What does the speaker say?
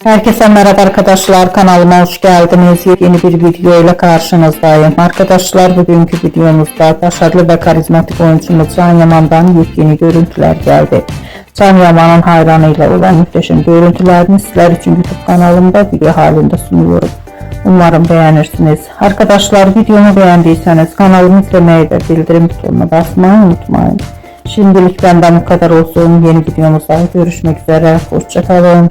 Herkese merhaba arkadaşlar, kanalıma hoş geldiniz. Yeni bir video ile karşınızdayım. Arkadaşlar, bugünkü videomuzda başarılı ve karizmatik oyuncumuz Can Yaman'dan yeni görüntüler geldi. Can Yaman'ın hayranıyla olan muhteşem görüntülerini sizler için YouTube kanalımda video halinde sunuyorum. Umarım beğenirsiniz. Arkadaşlar, videomu beğendiyseniz kanalımı izlemeyi ve bildirim butonuna basmayı unutmayın. Şimdilik benden bu kadar olsun. Yeni videomuzda görüşmek üzere. Hoşça kalın.